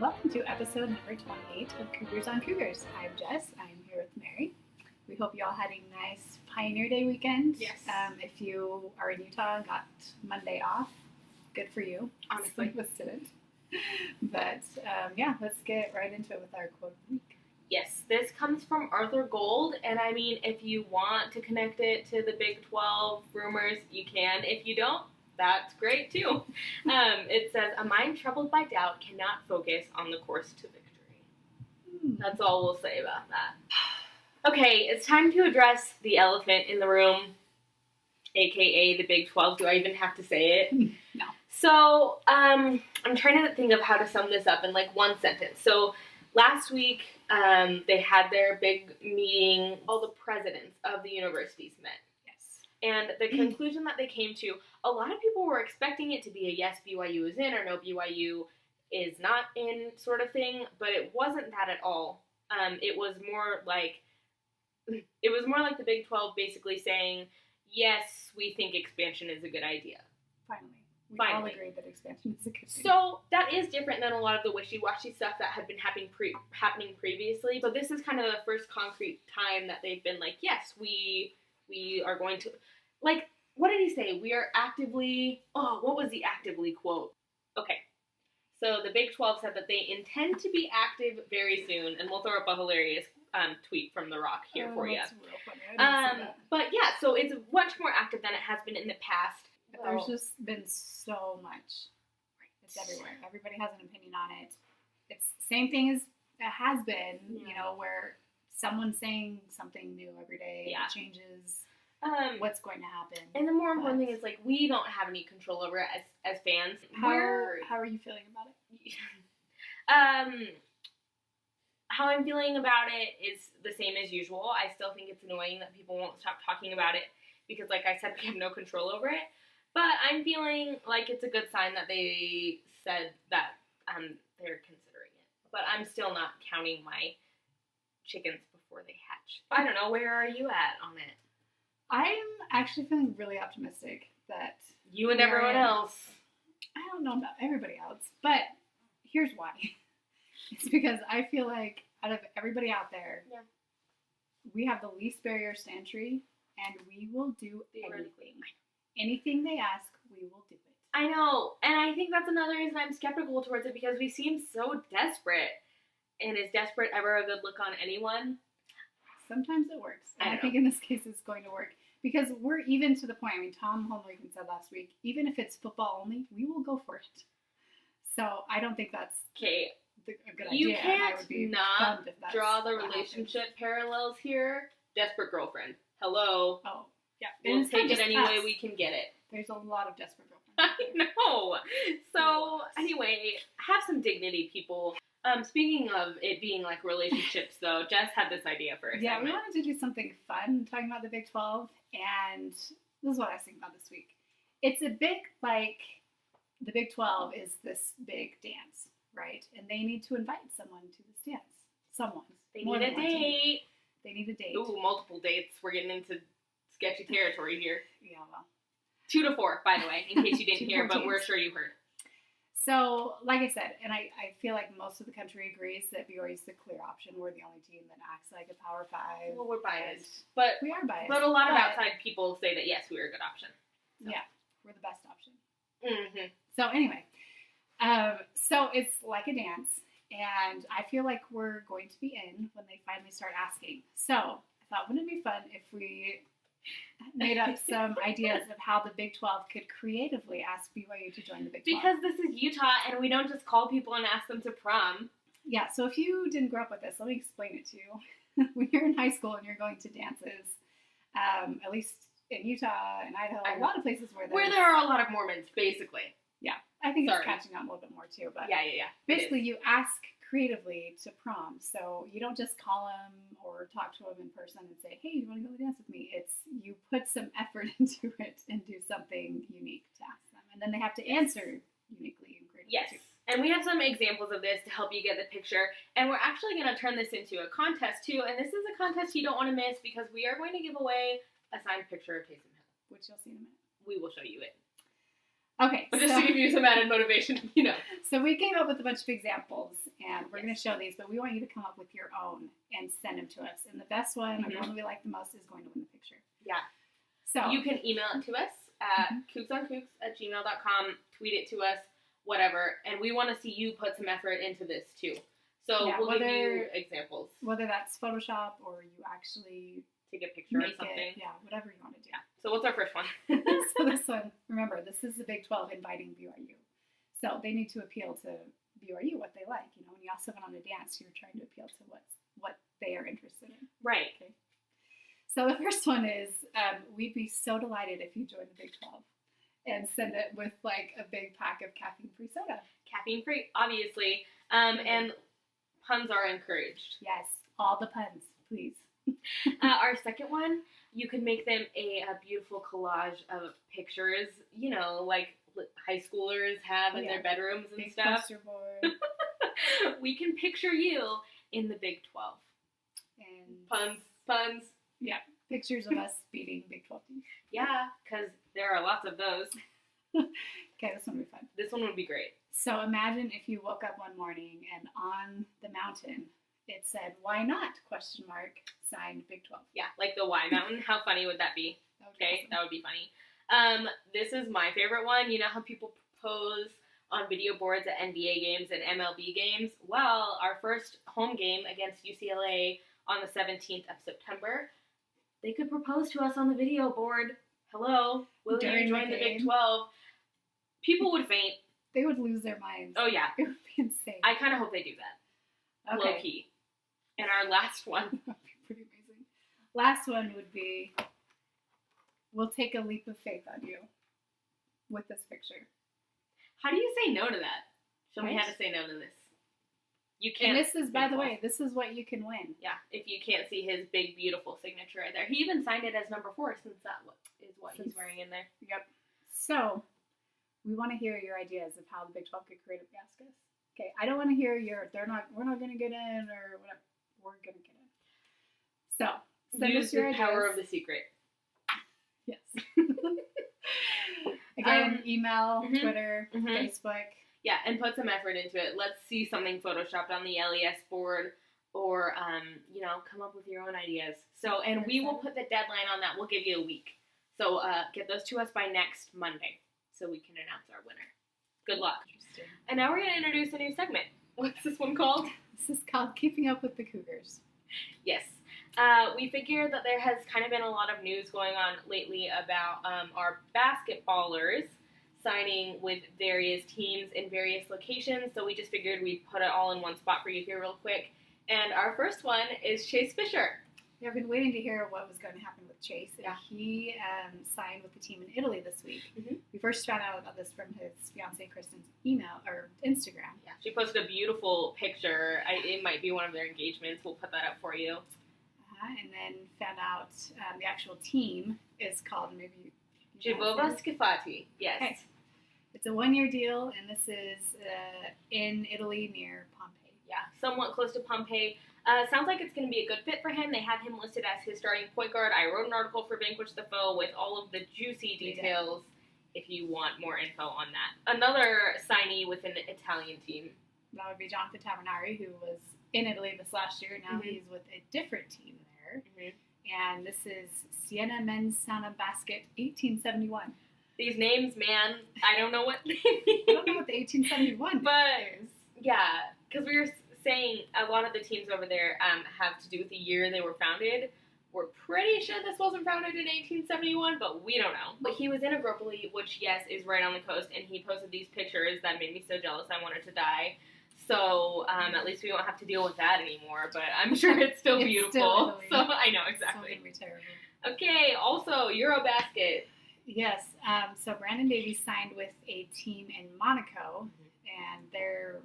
Welcome to episode number 28 of Cougars on Cougars. I'm Jess. I'm here with Mary. We hope you all had a nice Pioneer Day weekend. Yes. If you are in Utah and got Monday off, good for you. Honestly. Some of us didn't. But let's get right into it with our quote of the week. Yes, this comes from Arthur Gold, and I mean, if you want to connect it to the Big 12 rumors, you can. If you don't, that's great too. It says, a mind troubled by doubt cannot focus on the course to victory. That's all we'll say about that. Okay, it's time to address the elephant in the room, aka the Big 12. Do I even have to say it? No. So, I'm trying to think of how to sum this up in like one sentence. So, last week, they had their big meeting. All the presidents of the universities met. And the conclusion that they came to, a lot of people were expecting it to be a yes, BYU is in, or no, BYU is not in sort of thing, but it wasn't that at all. It was more like the Big 12 basically saying, yes, we think expansion is a good idea. We all agreed that expansion is a good thing. So that is different than a lot of the wishy-washy stuff that had been happening previously. So this is kind of the first concrete time that they've been like, yes, we are going to, like, what did he say? We are actively, what was the actively quote? Okay. So the Big 12 said that they intend to be active very soon, and we'll throw up a hilarious tweet from The Rock here for you. That's real funny. I didn't see that. But yeah, so it's much more active than it has been in the past. But there's just been so much. It's everywhere. Everybody has an opinion on it. It's the same thing as it has been, where someone's saying something new every day. Yeah. It changes what's going to happen. And the more important thing is, like, we don't have any control over it as fans. How are you feeling about it? How I'm feeling about it is the same as usual. I still think it's annoying that people won't stop talking about it because, like I said, we have no control over it. But I'm feeling like it's a good sign that they said that they're considering it. But I'm still not counting my chickens before they hatch. I don't know. Where are you at on it? I'm actually feeling really optimistic that you and everyone else. I don't know about everybody else, but here's why. It's because I feel like out of everybody out there, we have the least barriers to entry, and we will do anything. Anything they ask, we will do it. I know, and I think that's another reason I'm skeptical towards it, because we seem so desperate. And is desperate ever a good look on anyone? Sometimes it works. And I think in this case it's going to work. Because we're even to the point, Tom Holmgren said last week, even if it's football only, we will go for it. So I don't think that's a good idea. You can't not draw the relationship parallels here. Desperate girlfriend. Hello. Oh, yeah. We'll take it any way we can get it. There's a lot of desperate girlfriends. I know. So, anyway, have some dignity, people. Speaking of it being like relationships, though, Jess had this idea for a segment. Yeah, we wanted to do something fun talking about the Big 12, and this is what I was thinking about this week. It's a bit like the Big 12 is this big dance, right? And they need to invite someone to this dance. Someone. They need a date. They need a date. Ooh, multiple dates. We're getting into sketchy territory here. Yeah, well. 2 to 4, by the way, in case you didn't hear, but we're sure you heard. So, like I said, and I feel like most of the country agrees that BYU is the clear option. We're the only team that acts like a Power 5. Well, we're biased. But we are biased. But a lot of outside people say that, yes, we're a good option. So. Yeah, we're the best option. Mm-hmm. So, anyway. So, it's like a dance. And I feel like we're going to be in when they finally start asking. So, I thought, wouldn't it be fun if we made up some ideas of how the Big 12 could creatively ask BYU to join the Big 12. Because this is Utah, and we don't just call people and ask them to prom. Yeah, so if you didn't grow up with this, let me explain it to you. When you're in high school and you're going to dances, at least in Utah and Idaho, a lot of places where there are a lot of Mormons, basically. Yeah, I think it's catching on a little bit more too. But yeah. Basically, you ask creatively to prom. So you don't just call them or talk to them in person and say, hey, do you want to go dance with me? It's you put some effort into it and do something unique to ask them. And then they have to answer uniquely and creatively. Yes. And we have some examples of this to help you get the picture. And we're actually going to turn this into a contest too. And this is a contest you don't want to miss because we are going to give away a signed picture of Taysom Hill. Which you'll see in a minute. We will show you it. Okay. But just to give you some added motivation, So we came up with a bunch of examples, and we're going to show these, but we want you to come up with your own and send them to us. And the best one, or the one we like the most, is going to win the picture. Yeah. So you can email it to us at cougsonCougs@gmail.com, tweet it to us, whatever, and we want to see you put some effort into this too. So we'll give you examples. Whether that's Photoshop or you actually take a picture or something. Whatever you want to do. Yeah. So what's our first one? So this one, remember, this is the Big 12 inviting BYU. So they need to appeal to BYU what they like. You know, when you ask someone on a dance, you're trying to appeal to what they are interested in. Right. Okay. So the first one is, we'd be so delighted if you joined the Big 12 and send it with like a big pack of caffeine-free soda. Caffeine-free, obviously. And puns are encouraged. Yes, all the puns, please. Our second one, you could make them a beautiful collage of pictures, you know, like high schoolers have in their bedrooms and big stuff. Poster board. We can picture you in the Big 12. And Puns. Yeah, pictures of us beating Big 12 teams. Yeah, because there are lots of those. Okay, this one would be fun. This one would be great. So imagine if you woke up one morning and on the mountain it said, "Why not?" ? Signed Big 12. Yeah, like the Y Mountain. How funny would that be? Okay, That would be funny. This is my favorite one. You know how people propose on video boards at NBA games and MLB games? Well, our first home game against UCLA on the 17th of September, they could propose to us on the video board. Hello, will you join the Big 12? People would faint. They would lose their minds. Oh, yeah. It would be insane. I kind of hope they do that. Okay. Low key. And our last one. That would be pretty amazing. Last one would be, we'll take a leap of faith on you with this picture. How do you say no to that? Show me Right? how to say no to this. You can't. And this is, by the way, this is what you can win. Yeah, if you can't see his big, beautiful signature right there. He even signed it as number 4 since that is what he's wearing in there. Yep. So, we want to hear your ideas of how the Big 12 could create a basket. Okay, I don't want to hear we're not going to get in or whatever. We're going to get in. So, send Use us your the power ideas. of the secret. Yes. Again, email, mhm. Twitter, Mhm. Facebook. Yeah, and put some effort into it. Let's see something photoshopped on the LES board, or come up with your own ideas. So, and we will put the deadline on that. We'll give you a week. So, get those to us by next Monday, so we can announce our winner. Good luck. Interesting. And now we're going to introduce a new segment. What's this one called? This is called Keeping Up with the Cougars. Yes. We figure that there has kind of been a lot of news going on lately about our basketballers signing with various teams in various locations, so we just figured we'd put it all in one spot for you here real quick. And our first one is Chase Fisher. Yeah, I've been waiting to hear what was going to happen with Chase. And Yeah. he signed with the team in Italy this week. Mhm. We first found out about this from his fiancée Kristen's email or Instagram. Yeah, she posted a beautiful picture. It might be one of their engagements. We'll put that up for you. And then found out the actual team is called, maybe Jivova Schifati. Yes. Okay. It's a 1-year deal, and this is in Italy near Pompeii. Yeah, somewhat close to Pompeii. Sounds like it's going to be a good fit for him. They have him listed as his starting point guard. I wrote an article for Vanquish the Foe with all of the juicy details if you want more info on that. Another signee with an Italian team. That would be Jonathan Tavernari, who was in Italy this last year. Now Mhm. he's with a different team there. Mhm. And this is Siena Men's Sana Basket 1871. These names, man, I don't know what they mean. I don't know what the 1871 But, is. yeah, because we were saying a lot of the teams over there have to do with the year they were founded. We're pretty sure this wasn't founded in 1871, but we don't know. But he was in Agropoli, which, yes, is right on the coast, and he posted these pictures that made me so jealous I wanted to die. So, at least we won't have to deal with that anymore, but I'm sure it's still It's beautiful. still Italy. So, I know, It's exactly. going to be terrible. Okay, also, Eurobasket. Yes, so Brandon Davies signed with a team in Monaco, and they're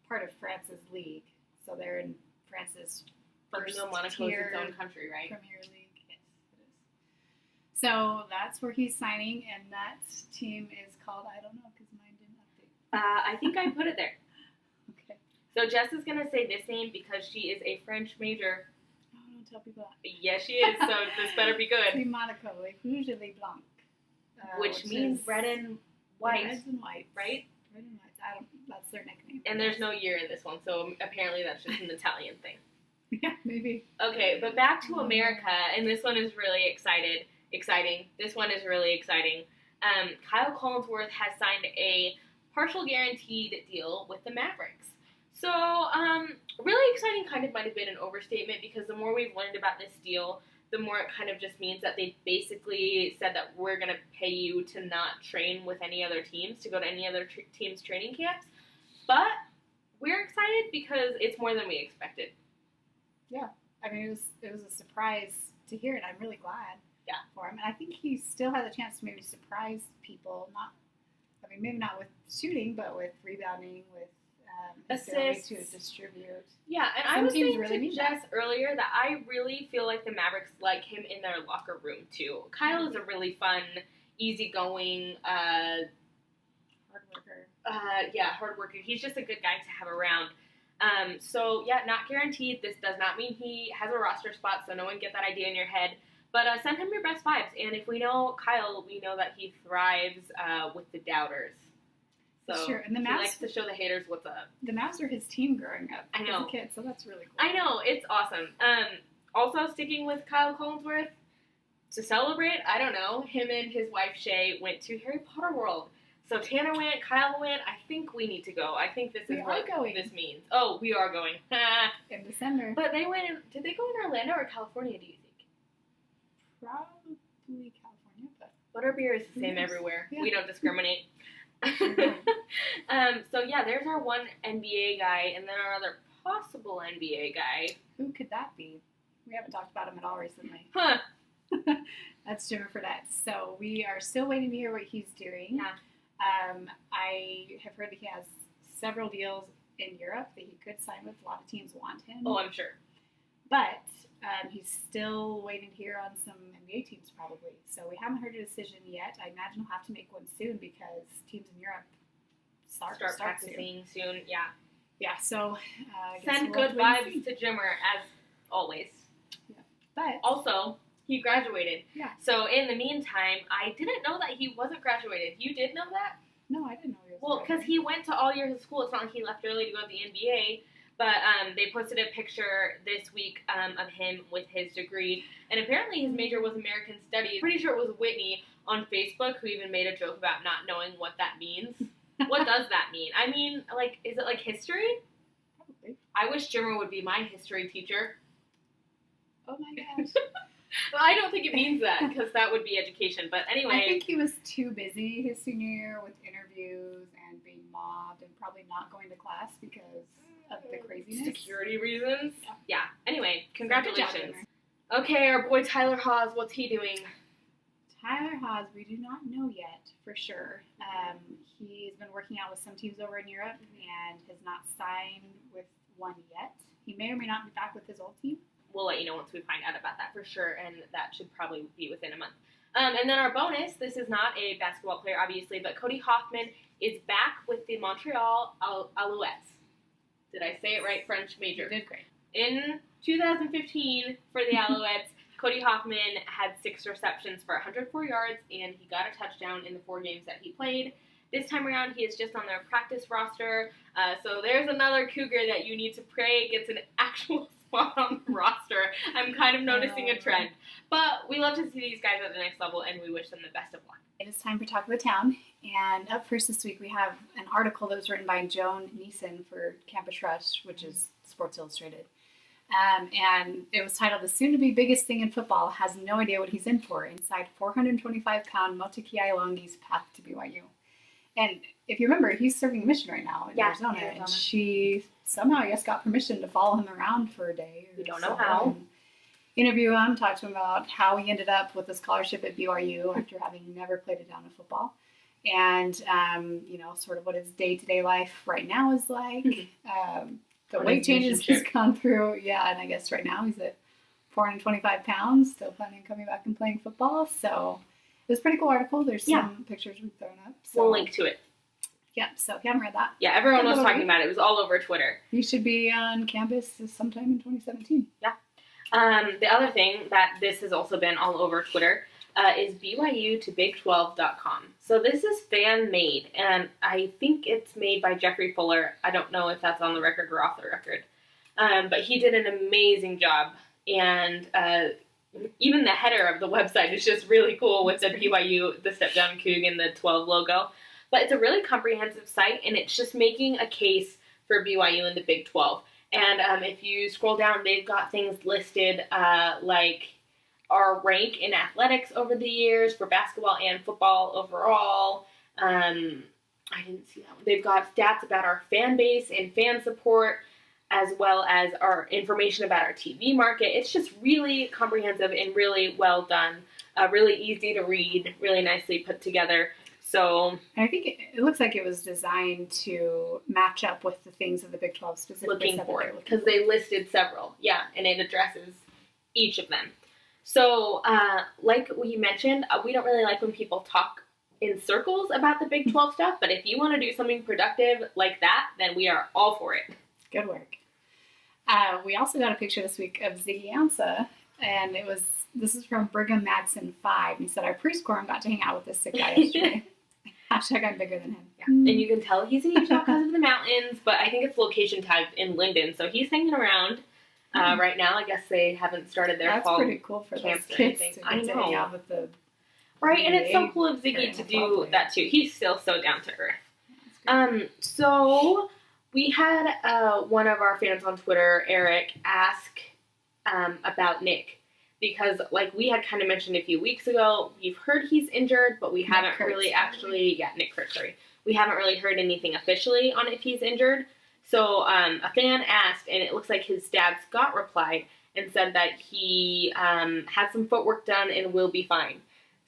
part of France's league. So they're in France's But first no, Monaco is tier its own country, right? Premier League. Yes, it is. So that's where he's signing, and that team is called, I don't know, because mine didn't update. I think I put it there. Okay. So Jess is going to say this name because she is a French major. Oh, don't tell people that. Yes, she is, so this better be good. C'est Monaco, Les Rouges et les Blancs. Which means is red and white, Reds and whites. right? Red and whites. That's their nickname. And there's no year in this one, so apparently that's just an Italian thing. Yeah, maybe. Okay, but back to America, and this one is really exciting. This one is really exciting. Kyle Collinsworth has signed a partial guaranteed deal with the Mavericks. So, really exciting kind of might have been an overstatement, because the more we've learned about this deal, the more it kind of just means that they basically said that we're going to pay you to not train with any other teams, to go to any other teams' training camps. But we're excited because it's more than we expected. Yeah, I mean, it was a surprise to hear it. I'm really glad for him. And I think he still has a chance to maybe surprise people. Maybe not with shooting, but with rebounding, with assists, to distribute. Yeah, and I was saying to Jess earlier that I really feel like the Mavericks like him in their locker room too. Kyle is a really fun, easygoing, hard worker. He's just a good guy to have around. So not guaranteed. This does not mean he has a roster spot, so no one get that idea in your head. But send him your best vibes. And if we know Kyle, we know that he thrives with the doubters. So sure. And the Mavs, he likes to show the haters what's up. The Mavs were his team growing up as a kid, so that's really cool. I know, it's awesome. Also sticking with Kyle Collinsworth, to celebrate, I don't know, him and his wife Shay went to Harry Potter World. So Tanner went, Kyle went. I think we need to go. I think this is what this means. Oh, we are going. In December. But they went in, did they go in Orlando or California, do you think? Probably California, but butterbeer is the same everywhere. Yeah. We don't discriminate. There's our one NBA guy, and then our other possible NBA guy. Who could that be? We haven't talked about him at all recently. Huh. That's Jimmer Fredette. So we are still waiting to hear what he's doing. Yeah. I have heard that he has several deals in Europe that he could sign with. A lot of teams want him. Oh, I'm sure. But he's still waiting to hear on some NBA teams probably. So we haven't heard a decision yet. I imagine he'll have to make one soon because teams in Europe start practicing soon. Yeah. Yeah, so send good vibes to Jimmer as always. Yeah. But also, he graduated. Yeah. So in the meantime, I didn't know that he wasn't graduated. You did know that? No, I didn't know he was. Well, because he went to all years of school. It's not like he left early to go to the NBA. But they posted a picture this week of him with his degree. And apparently his major was American Studies. Pretty sure it was Whitney on Facebook who even made a joke about not knowing what that means. What does that mean? I mean, like, is it like history? Probably. I wish Jimmer would be my history teacher. Oh my gosh. Well, I don't think it means that, because that would be education. But anyway. I think he was too busy his senior year with interviews and being mobbed and probably not going to class because of the craziness. Security reasons? Yeah. Anyway, congratulations. Okay, our boy Tyler Haws, what's he doing? Tyler Haws, we do not know yet for sure. He's been working out with some teams over in Europe and has not signed with one yet. He may or may not be back with his old team. We'll let you know once we find out about that for sure, and that should probably be within a month. And then our bonus, this is not a basketball player, obviously, but Cody Hoffman is back with the Montreal Alouettes. Did I say it right? French major. You did great. In 2015, for the Alouettes, Cody Hoffman had 6 receptions for 104 yards, and he got a touchdown in the 4 games that he played. This time around, he is just on their practice roster. So there's another Cougar that you need to pray gets an actual spot on the roster. I'm kind of noticing a trend. But we love to see these guys at the next level, and we wish them the best of luck. It is time for Talk of the Town. And up first this week, we have an article that was written by Joan Neeson for Campus Rush, which is Sports Illustrated. And it was titled, "The soon-to-be biggest thing in football has no idea what he's in for inside 425-pound Motokiai Longi's path to BYU." And if you remember, he's serving a mission right now in Arizona. And she somehow, I guess, got permission to follow him around for a day. We don't know how. Interview him, talk to him about how he ended up with a scholarship at BYU after having never played a down of football. And, sort of what his day-to-day life right now is like. The weight changes he's gone through. Yeah, and I guess right now he's at 425 pounds, still planning on coming back and playing football. So it was a pretty cool article. There's some pictures we've thrown up. So. We'll link to it. Yeah, so if you haven't read that. Yeah, everyone was talking about it. It was all over Twitter. You should be on campus sometime in 2017. Yeah. The other thing that this has also been all over Twitter, is BYU to Big12.com. So this is fan-made, and I think it's made by Jeffrey Fuller. I don't know if that's on the record or off the record. But he did an amazing job, and even the header of the website is just really cool with the BYU, the step-down Coug, and the 12 logo. But it's a really comprehensive site, and it's just making a case for BYU in the Big 12. And if you scroll down, they've got things listed like our rank in athletics over the years for basketball and football overall. I didn't see that one. They've got stats about our fan base and fan support, as well as our information about our TV market. It's just really comprehensive and really well done. Really easy to read, really nicely put together. So I think it looks like it was designed to match up with the things of the Big 12 specifically. Looking for, because they listed several, and it addresses each of them. So, like we mentioned, we don't really like when people talk in circles about the Big 12 stuff, but if you want to do something productive like that, then we are all for it. Good work. We also got a picture this week of Ziggy Ansah, and this is from Brigham Madsen 5. He said, our pre-scorum got to hang out with this sick guy yesterday. Hashtag I'm bigger than him. Yeah. And you can tell he's in Utah because of the mountains, but I think it's location tagged in Linden, so he's hanging around right now. I guess they haven't started their fall That's pretty cool for those kids to get to hang out with the right, and it's so cool of Ziggy to do that too. He's still so down to earth. So we had one of our fans on Twitter, Eric, ask about Nick. Because, like we had kind of mentioned a few weeks ago, we've heard he's injured, but we haven't really actually... Yeah, Nick Kurtz, sorry. We haven't really heard anything officially on if he's injured. So, a fan asked, and it looks like his dad, Scott, replied and said that he had some footwork done and will be fine.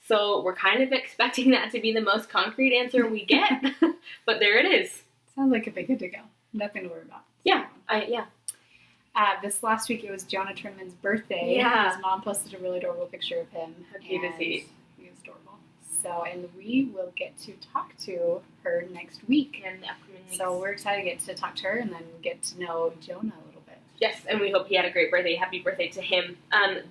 So, we're kind of expecting that to be the most concrete answer we get. But there it is. Sounds like it'd be good to go. Nothing to worry about. Yeah, this last week, it was Jonah Trimman's birthday. Yeah. His mom posted a really adorable picture of him. How cute is he? He was adorable. So, and we will get to talk to her next week. In the upcoming weeks. So we're excited to get to talk to her and then get to know Jonah a little bit. Yes, and we hope he had a great birthday. Happy birthday to him.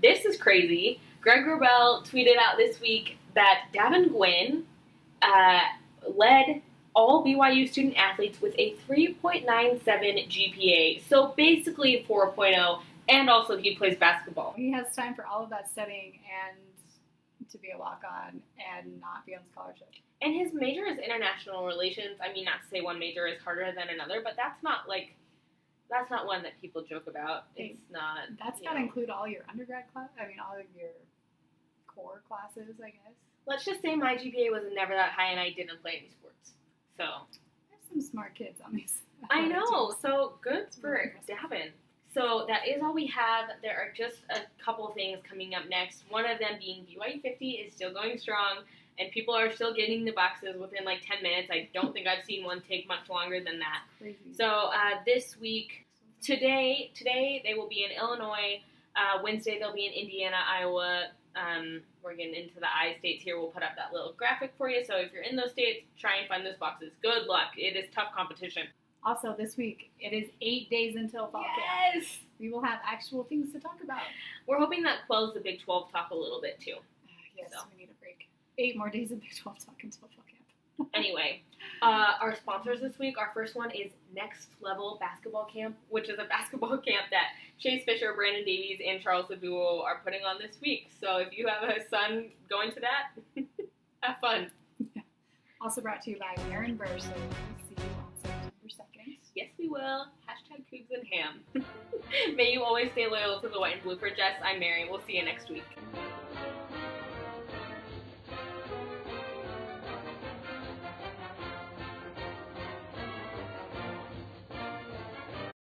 This is crazy. Greg Wrubell tweeted out this week that Davin Gwynn led all BYU student athletes with a 3.97 GPA. So basically 4.0, and also he plays basketball. He has time for all of that studying and to be a walk-on and not be on scholarship. And his major is international relations. I mean, not to say one major is harder than another, but that's not one that people joke about. It's not. That's got to include all your undergrad class. I mean, all of your core classes, I guess. Let's just say my GPA was never that high, and I didn't play any sports. So there's some smart kids on these. I know. Teams. So good for Davin. So that is all we have. There are just a couple things coming up next. One of them being BYU 50 is still going strong, and people are still getting the boxes within like 10 minutes. I don't think I've seen one take much longer than that. Crazy. So this week, today they will be in Illinois. Wednesday they'll be in Indiana, Iowa. We're getting into the I states here. We'll put up that little graphic for you. So if you're in those states, try and find those boxes. Good luck. It is tough competition. Also, this week, it is 8 days until fall camp. Yes! We will have actual things to talk about. We're hoping that quells the Big 12 talk a little bit, too. Yes, so. We need a break. 8 more days of Big 12 talk until fall camp. Anyway, our sponsors this week, our first one is Next Level Basketball Camp, which is a basketball camp that Chase Fisher, Brandon Davies, and Charles Labuo are putting on this week. So if you have a son going to that, have fun. Yeah. Also brought to you by Aaron Burr. So we'll see you on September 2nd. Yes, we will. Hashtag Cougs and Ham. May you always stay loyal to the white and blue. For Jess, I'm Mary. We'll see you next week.